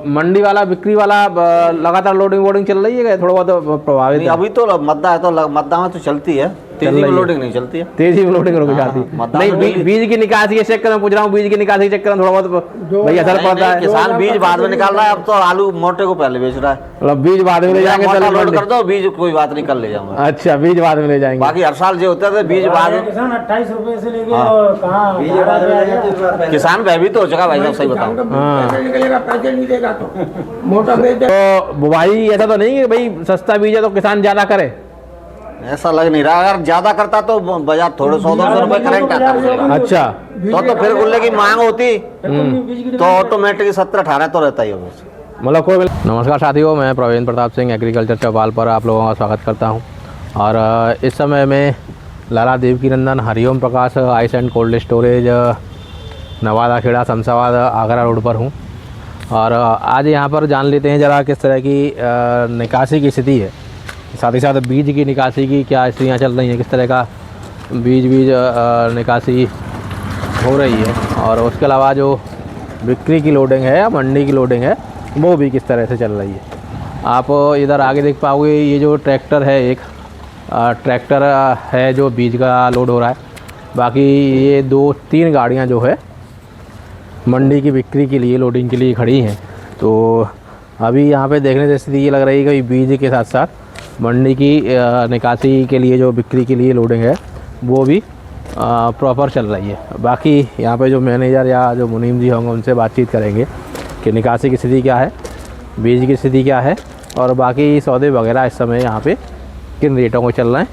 मंडी वाला बिक्री वाला लगातार लोडिंग वोडिंग चल रही है, थोड़ा बहुत प्रभावित है? अभी तो मद्दा है तो मद्दा में तो चलती है, तेजी में लोडिंग नहीं चलती है। तेजी में लोडिंग रुक जाती है। नहीं, बीज की निकासी के चक्कर में पूछ रहा हूँ, बीज की निकासी के चक्कर में थोड़ा बहुत भाई असर पड़ता है। किसान बीज बाद में निकाल रहा है, अब तो आलू मोटे को पहले बेच रहा है। मतलब बीज बाद में ले जाएंगे, लोड कर दो, बीज कोई बात नहीं, कल ले जाऊंगा। अच्छा, बीज बाद में ले जाएंगे। बाकी हर साल जो होता है बीज बाद में। किसान 28 रुपए से लेके और कहाँ किसान भयभीत हो चुका भाई साहब, सही बताऊं। पैसे नहीं देगा तो मोटा बेच। तो बुवाई ऐसा तो नहीं है भाई सस्ता बीज है तो किसान ज्यादा करे, ऐसा लग नहीं रहा। अगर ज्यादा करता तो बाजार थोड़े 100-200 रुपए करंट आता। अच्छा, तो फिर गुल्ले की मांग होती तो ऑटोमेटिक 17-18 तो रहता ही होगा। मतलब कोई। नमस्कार साथियों, मैं प्रवीण प्रताप सिंह एग्रीकल्चर चौपाल पर आप लोगों का स्वागत करता हूं। और इस समय मैं Lala Devkinandan Hariom Prakash ice and cold storage Nawada Khera Shamshabad Agra road पर हूं। और आज यहां पर जान लेते हैं ज़रा किस तरह की निकासी की स्थिति है, साथ ही साथ बीज की निकासी की क्या स्थितियाँ चल रही हैं, किस तरह का बीज निकासी हो रही है, और उसके अलावा जो बिक्री की लोडिंग है या मंडी की लोडिंग है वो भी किस तरह से चल रही है। आप इधर आगे देख पाओगे, ये जो ट्रैक्टर है, एक ट्रैक्टर है जो बीज का लोड हो रहा है। बाकी ये 2-3 गाड़ियाँ जो है मंडी की बिक्री के लिए लोडिंग के लिए खड़ी हैं। तो अभी यहाँ पे देखने से स्थिति ये लग रही है कि बीज के साथ साथ मंडी की निकासी के लिए जो बिक्री के लिए लोडिंग है वो भी प्रॉपर चल रही है। बाकी यहाँ पे जो मैनेजर या जो मुनीम जी होंगे उनसे बातचीत करेंगे कि निकासी की स्थिति क्या है, बीज की स्थिति क्या है, और बाकी सौदे वगैरह इस समय यहाँ पे किन रेटों को चल रहे हैं,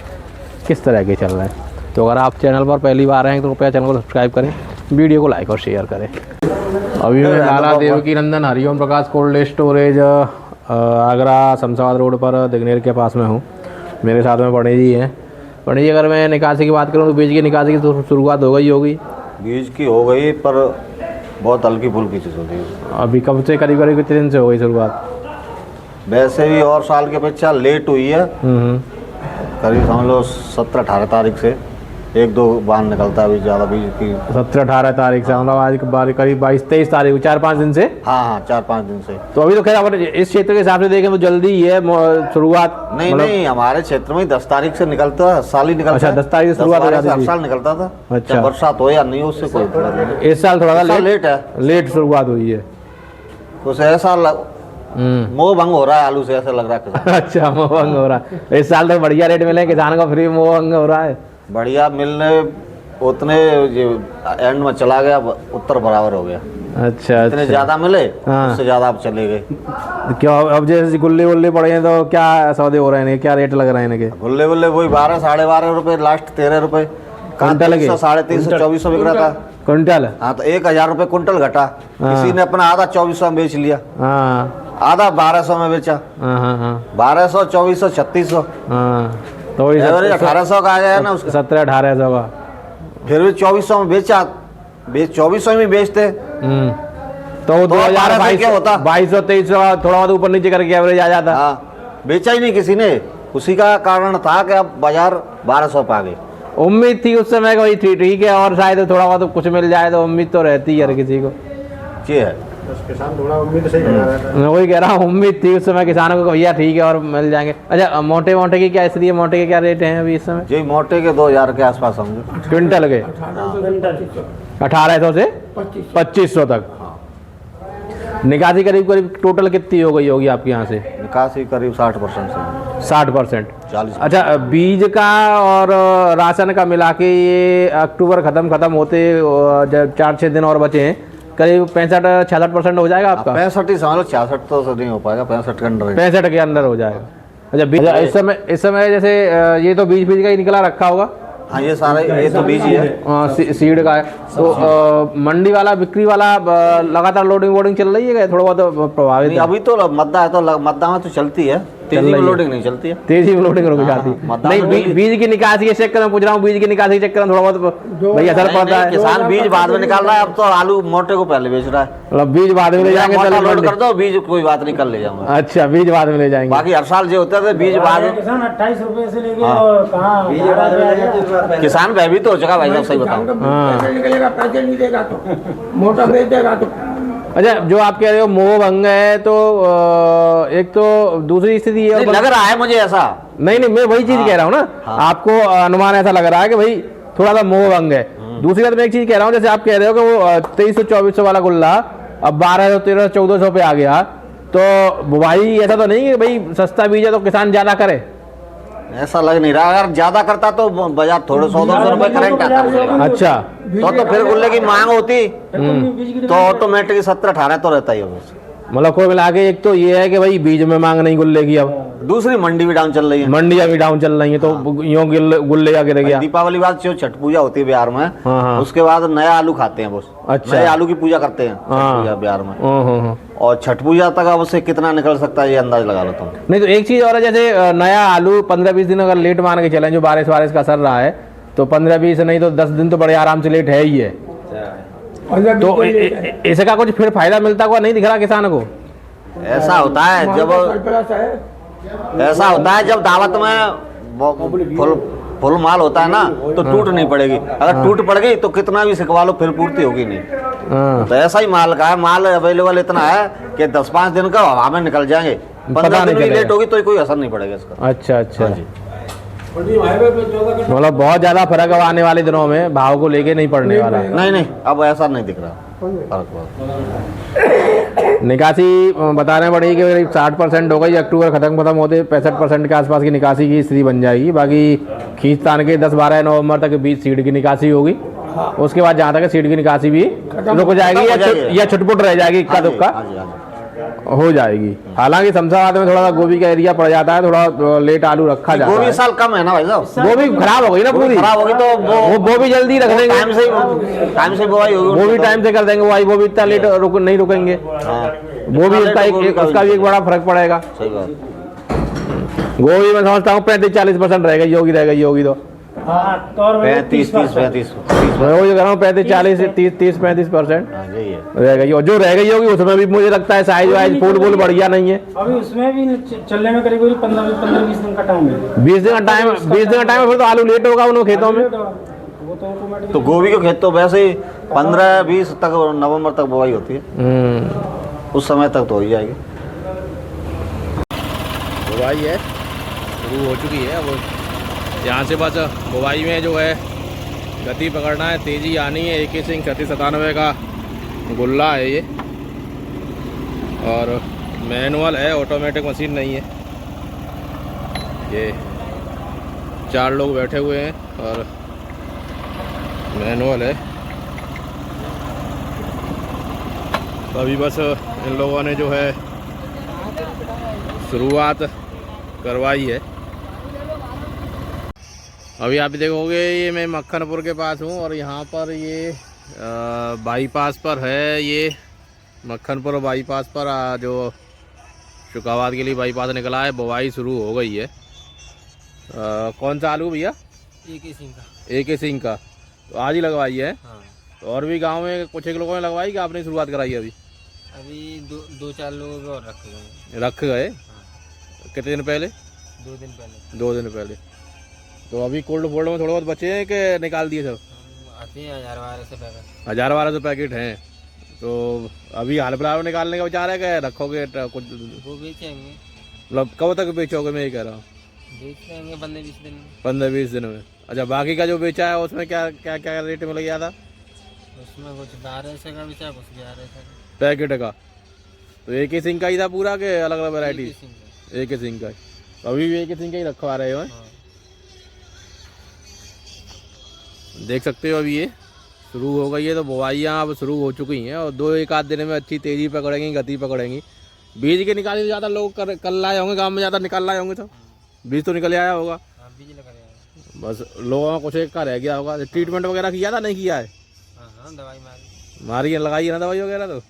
किस तरह के चल रहे हैं। तो अगर आप चैनल पर पहली बार हैं तो कृपया चैनल को सब्सक्राइब करें, वीडियो को लाइक और शेयर करें। अभी मैं Lala Devkinandan Hariom Prakash cold storage Agra Shamshabad road पर दिग्नेर के पास में हूँ। मेरे साथ में पंडित जी हैं। पंडित जी, अगर मैं निकासी की बात करूँ तो बीज की निकासी की तो शुरुआत हो गई होगी? बीज की हो गई, पर बहुत हल्की फुल्की चीज़ होती है। अभी कब से करीब कितने दिन से हो गई शुरुआत? वैसे भी और साल के अपेक्षा लेट हुई है। करीब समझ लो 17-18 तारीख से 1-2 बार निकलता है अभी ज़्यादा बीज की। 17-18 तारीख से, मतलब आज करीब 22-23 तारीख, 4-5 दिन से। हाँ, 4-5 दिन से। तो अभी तो खैर अगर इस क्षेत्र के हिसाब से देखें तो जल्दी ही है शुरुआत। नहीं, हमारे क्षेत्र में 10 तारीख से निकलता है, साल ही निकलता है। अच्छा, 10 तारीख से शुरुआत हो जाती है। हर साल निकलता था। अच्छा, बरसात हो या नहीं हो उससे कोई फर्क नहीं। इस साल थोड़ा सा लेट है, लेट शुरुआत हुई है। कुछ ऐसा मोह भंग हो रहा है आलू से, ऐसा लग रहा है। अच्छा, मोह भंग हो रहा है। इस साल तो बढ़िया रेट मिले किसान को, फ्री मोह भंग हो रहा है। बढ़िया मिलने उतने एंड में चला गया, उत्तर बराबर हो गया। अच्छा, इतने ज्यादा मिले, उससे ज्यादा अब चले गए। क्यों? अब जैसे गुल्ले वुल्ले पड़े हैं तो क्या सौदे हो रहे हैं, क्या रेट लग रहे हैं इनके? गुल्ले वुल्ले वही 12-12.5 रुपए, लास्ट 13 रुपए कुंटल के। 350-324 बिक रहा था कुंटल। हाँ, तो 1000 रुपए कुंटल घटा। किसी ने अपना आधा 2400 में बेच लिया, आधा 1200 में बेचा। 1200, 2400, 3600, तो 1800 का आ गया ना उसका। 17-1800 का। फिर भी 2400 में बेचा, 2400 में बेचते तो 2022 क्या होता, 2200-2300 थोड़ा बहुत ऊपर नीचे करके एवरेज आ जाता। हाँ, बेचा ही नहीं किसी ने। उसी का कारण था कि अब बाजार 1200 पे आ गए। उम्मीद थी उस समय वही थी, ठीक है, और शायद थोड़ा बहुत कुछ मिल जाए तो उम्मीद तो रहती है हर किसी को। ये है, किसान थोड़ा उम्मीद से मैं वही कह रहा हूँ, उम्मीद थी उस समय किसानों को, भैया ठीक है और मिल जाएंगे। अच्छा, मोटे की क्या स्थिति है, मोटे के क्या रेट हैं अभी इस समय? जी, मोटे के 2000 के आसपास होंगे क्विंटल के। 1800 से 2500 तक। निकासी करीब टोटल कितनी हो गई होगी आपके यहाँ से? निकासी करीब 60% से 60%। 40। अच्छा, बीज का और राशन का मिला के ये अक्टूबर खत्म होते 4-6 दिन और बचे हैं, करीब 65-66% हो जाएगा आपका? 65 ही समझ लो, 66 तो नहीं हो पाएगा, 65 के अंदर। 65 के अंदर हो जाएगा। अच्छा, इस समय जैसे ये तो बीज का ही निकला रखा होगा? हाँ, ये सारा ये तो बीज ही है, सीड का है। तो मंडी वाला बिक्री वाला लगातार लोडिंग वोडिंग चल रही है, थोड़ा बहुत प्रभावित है? अभी तो मद्दा है तो मद्दा में तो चलती है, तेजी में लोडिंग नहीं चलती है। तेजी में लोडिंग रुक जाती है। नहीं, बीज की निकासी के चक्कर में पूछ रहा हूँ, बीज की निकासी के चक्कर में थोड़ा बहुत भाई असर पड़ता है। किसान बीज बाद में निकाल रहा है, अब तो आलू मोटे को पहले बेच रहा है। मतलब बीज बाद में ले जाएंगे, लोड कर दो, बीज कोई बात नहीं, कल ले जाऊंगा। अच्छा, बीज बाद में ले जाएंगे। बाकी हर साल जो होता है बीज बाद में। किसान 28 रुपए से लेके और कहाँ किसान भयभीत हो चुका भाई साहब, सही बताऊं। पैसे निकलेगा, पैसे नहीं देगा तो मोटा बेच देगा तो। अच्छा, जो आप कह रहे हो मोह भंग है, तो एक तो दूसरी स्थिति ये नहीं, लग रहा है मुझे ऐसा। नहीं, मैं वही चीज कह रहा हूँ ना, आपको अनुमान ऐसा लग रहा है कि भाई थोड़ा सा मोह भंग है। दूसरी बात मैं एक चीज कह रहा हूँ, जैसे आप कह रहे हो कि वो 2300-2400 वाला गुल्ला अब 1200, 1300, 1400 पे आ गया, तो भाई ऐसा तो नहीं कि भाई सस्ता बीज है तो किसान ज्यादा करे? ऐसा लग नहीं रहा। अगर ज्यादा करता तो बाजार थोड़े 100-200 रुपए करंट आता है। अच्छा, तो फिर गुल्ले की मांग होती तो ऑटोमेटिक 17-18 तो रहता ही होगा। मतलब कोई मिला के एक तो ये है कि भाई बीज में मांग नहीं गुल्ले की, अब दूसरी मंडी भी डाउन चल रही है। मंडियां भी डाउन चल रही है, तो यूं गुल्ले का गिर गया। दीपावली बाद जो छठ पूजा होती है बिहार में, हाँ। उसके बाद नया आलू खाते हैं बस। अच्छा। नए आलू की पूजा करते हैं छठ पूजा बिहार में। और छठ पूजा तक अब उससे कितना निकल सकता है ये अंदाज लगा लेता हूँ। नहीं तो एक चीज और है, जैसे नया आलू 15-20 दिन अगर लेट मान के चलें, जो बारिश वारिश का असर रहा है, तो 15-20 नहीं तो 10 दिन तो बड़े आराम से लेट है ही है। तो इसका कुछ फिर फायदा मिलता हुआ नहीं दिख रहा किसान को? ऐसा होता है जब दावत में फुल माल होता है ना, तो टूट नहीं पड़ेगी। अगर टूट पड़ गई तो कितना भी सिखवा लो फिर पूर्ति होगी नहीं। तो ऐसा ही माल का है, माल अवेलेबल इतना है कि 10-5 दिन का हवा में निकल जाएंगे। 15 दिन भी लेट होगी तो कोई असर नहीं पड़ेगा इसका। अच्छा अच्छा, मतलब बहुत ज्यादा फर्क अब आने वाले दिनों में भाव को लेके नहीं पड़ने वाला। नहीं, अब ऐसा नहीं दिख रहा फर्क। निकासी बताने पड़ेगी कि करीब 60% हो गई, अक्टूबर खत्म होते 65% के आसपास की निकासी की स्थिति बन जाएगी। बाकी खींच तान के 10-12 नवंबर तक बीच सीड की निकासी होगी। उसके बाद जहाँ तक सीड की निकासी भी रुक जाएगी या छुटपुट रह जाएगी, इक्का दुक्का हो जाएगी। हालांकि शमशाबाद में थोड़ा सा गोभी का एरिया पड़ जाता है, थोड़ा लेट आलू रखा जाता है। गोभी साल कम है ना भाई साहब, गोभी खराब हो गई ना, पूरी खराब होगी तो वो गोभी जल्दी रख देंगे, टाइम से बुआई होगी, वो भी टाइम से कर देंगे बुआई। वो भी इतना लेट नहीं रुकेंगे, वो भी उसका भी एक बड़ा फर्क पड़ेगा। सही बात। गोभी में समझता हूँ 35-40% रह गई होगी तो 35-30-35 मैं वो जो कह रहा हूँ 35-40 30-35% रह गई। और जो रह गई होगी उसमें भी मुझे लगता है साइज वाइज फूल बढ़िया नहीं है। अभी उसमें भी चलने में करीब 15-20 दिन का टाइम है। 20 दिन का टाइम है, फिर तो आलू लेट होगा उन खेतों में। वो तो ऑटोमेटिक तो गोभी के खेत तो वैसे ही 15-20 तक नवंबर तक बुआई होती है, उस समय तक तो हो ही जाएगी। बुआई है शुरू हो चुकी है। अब यहाँ से बस बुआई में जो है गति पकड़ना है, तेज़ी आनी है। AK सिंह 3697 का गुल्ला है ये, और मैनुअल है, ऑटोमेटिक मशीन नहीं है। ये 4 लोग बैठे हुए हैं और मैनुअल है। तो अभी बस इन लोगों ने जो है शुरुआत करवाई है। अभी आप देखोगे ये मैं मक्खनपुर के पास हूँ, और यहाँ पर ये बाईपास पर है, ये मक्खनपुर बाईपास पर जो शुकाबाद के लिए बाईपास निकला है, बुवाई शुरू हो गई है। कौन सा आलू भैया? AK सिंह का। तो आज ही लगवाई है? हाँ। तो और भी गांव में कुछ एक लोगों ने लगवाई कि आपने शुरुआत कराई है? अभी 2-4 लोगों को और रख गए। हाँ। कितने दिन पहले? 2 दिन पहले। 2 दिन पहले। तो अभी कोल्ड फोल्ड में थोड़े बहुत बचे हैं कि निकाल दिए सब? आते हैं 1000-1200 पैकेट। 1000-1200 पैकेट हैं। तो अभी हाल फिलहाल निकालने का विचार है कि रखोगे कुछ? वो बेचेंगे। मतलब कब तक बेचोगे? मैं ये कह रहा हूँ बेच लेंगे 15-20 दिन में। 15-20 दिन में। अच्छा, बाकी का जो बेचा है उसमें क्या क्या क्या रेट में लग गया था? उसमें कुछ 1200 का बेचा, कुछ 1100 का पैकेट का। तो AK सिंह का ही था पूरा के अलग अलग वैरायटी? AK सिंह का। तो अभी भी AK सिंह का ही रखवा रहे हो? हाँ। देख सकते हो अभी ये शुरू हो गई है। तो बुवाइयाँ अब शुरू हो चुकी हैं और 2-1 आध दिन में अच्छी तेज़ी पकड़ेंगी, गति पकड़ेंगी। बीज के निकालने से ज़्यादा लोग कल लाए होंगे, गांव में ज़्यादा निकाल लाए होंगे, तो बीज तो निकल आया होगा। हाँ, बीज लगा रहे हैं। बस लोगों का कुछ एक का रह गया होगा। ट्रीटमेंट वगैरह किया था? नहीं किया है? हाँ, दवाई मारी। मारी है, लगाई है ना दवाई वगैरह? तो